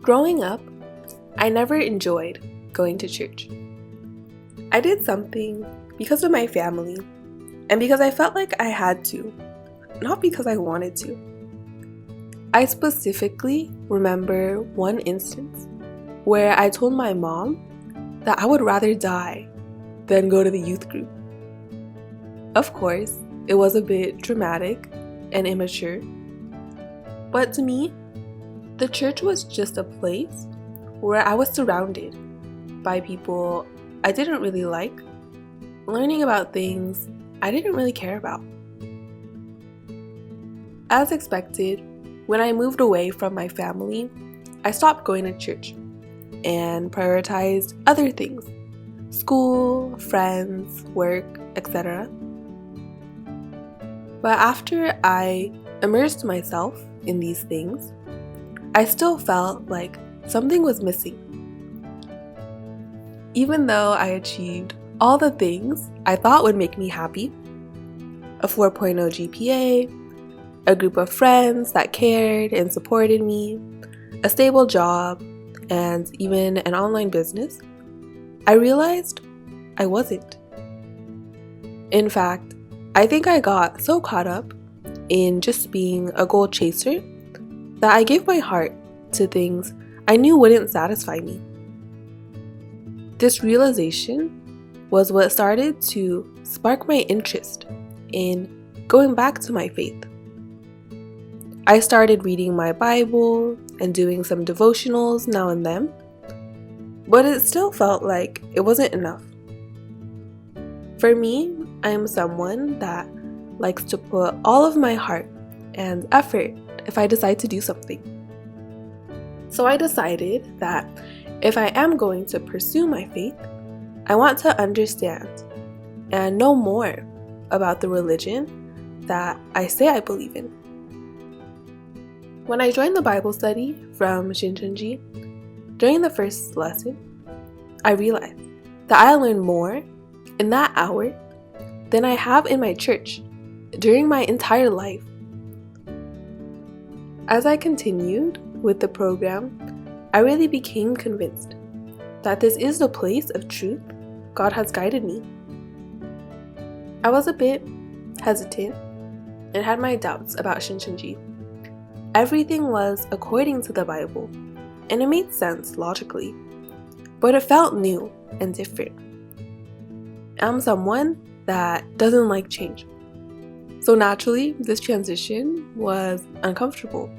Growing up, I never enjoyed going to church. I did something because of my family and because I felt like I had to, not because I wanted to. I specifically remember one instance where I told my mom that I would rather die than go to the youth group. Of course, it was a bit dramatic and immature, but to me, the church was just a place where I was surrounded by people I didn't really like, learning about things I didn't really care about. As expected, when I moved away from my family, I stopped going to church and prioritized other things: school, friends, work, etc. But after I immersed myself in these things, I still felt like something was missing. Even though I achieved all the things I thought would make me happy, a 4.0 GPA, a group of friends that cared and supported me, a stable job, and even an online business, I realized I wasn't. In fact, I think I got so caught up in just being a goal chaser that I gave my heart to things I knew wouldn't satisfy me. This realization was what started to spark my interest in going back to my faith. I started reading my Bible and doing some devotionals now and then, but it still felt like it wasn't enough. For me, I am someone that likes to put all of my heart and effort if I decide to do something. So I decided that if I am going to pursue my faith, I want to understand and know more about the religion that I say I believe in. When I joined the Bible study from Shincheonji, during the first lesson, I realized that I learned more in that hour than I have in my church during my entire life. As I continued with the program, I really became convinced that this is the place of truth God has guided me. I was a bit hesitant and had my doubts about Shincheonji. Everything was according to the Bible, and it made sense logically, but it felt new and different. I'm someone that doesn't like change, so naturally this transition was uncomfortable.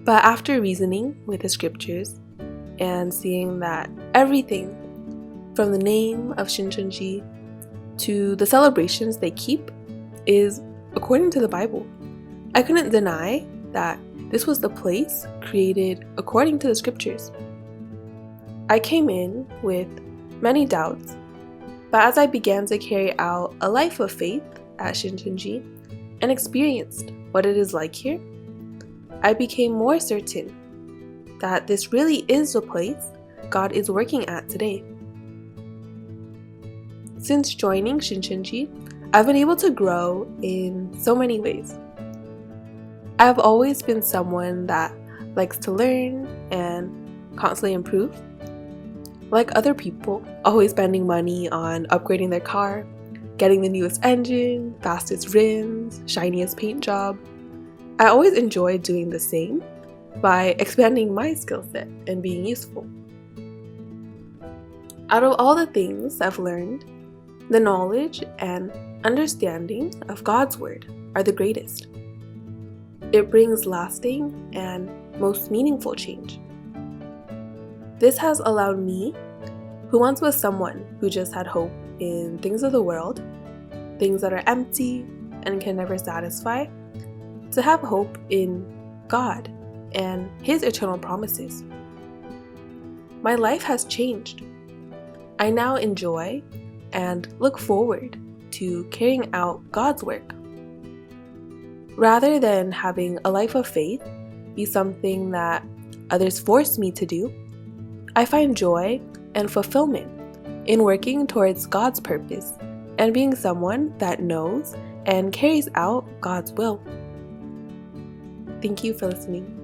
But after reasoning with the scriptures and seeing that everything from the name of Shincheonji to the celebrations they keep is according to the Bible, I couldn't deny that this was the place created according to the scriptures. I came in with many doubts, but as I began to carry out a life of faith at Shincheonji and experienced what it is like here, I became more certain that this really is the place God is working at today. Since joining Shincheonji, I've been able to grow in so many ways. I've always been someone that likes to learn and constantly improve. Like other people, always spending money on upgrading their car, getting the newest engine, fastest rims, shiniest paint job, I always enjoy doing the same by expanding my skill set and being useful. Out of all the things I've learned, the knowledge and understanding of God's Word are the greatest. It brings lasting and most meaningful change. This has allowed me, who once was someone who just had hope in things of the world, things that are empty and can never satisfy, to have hope in God and His eternal promises. My life has changed. I now enjoy and look forward to carrying out God's work. Rather than having a life of faith be something that others force me to do, I find joy and fulfillment in working towards God's purpose and being someone that knows and carries out God's will. Thank you for listening.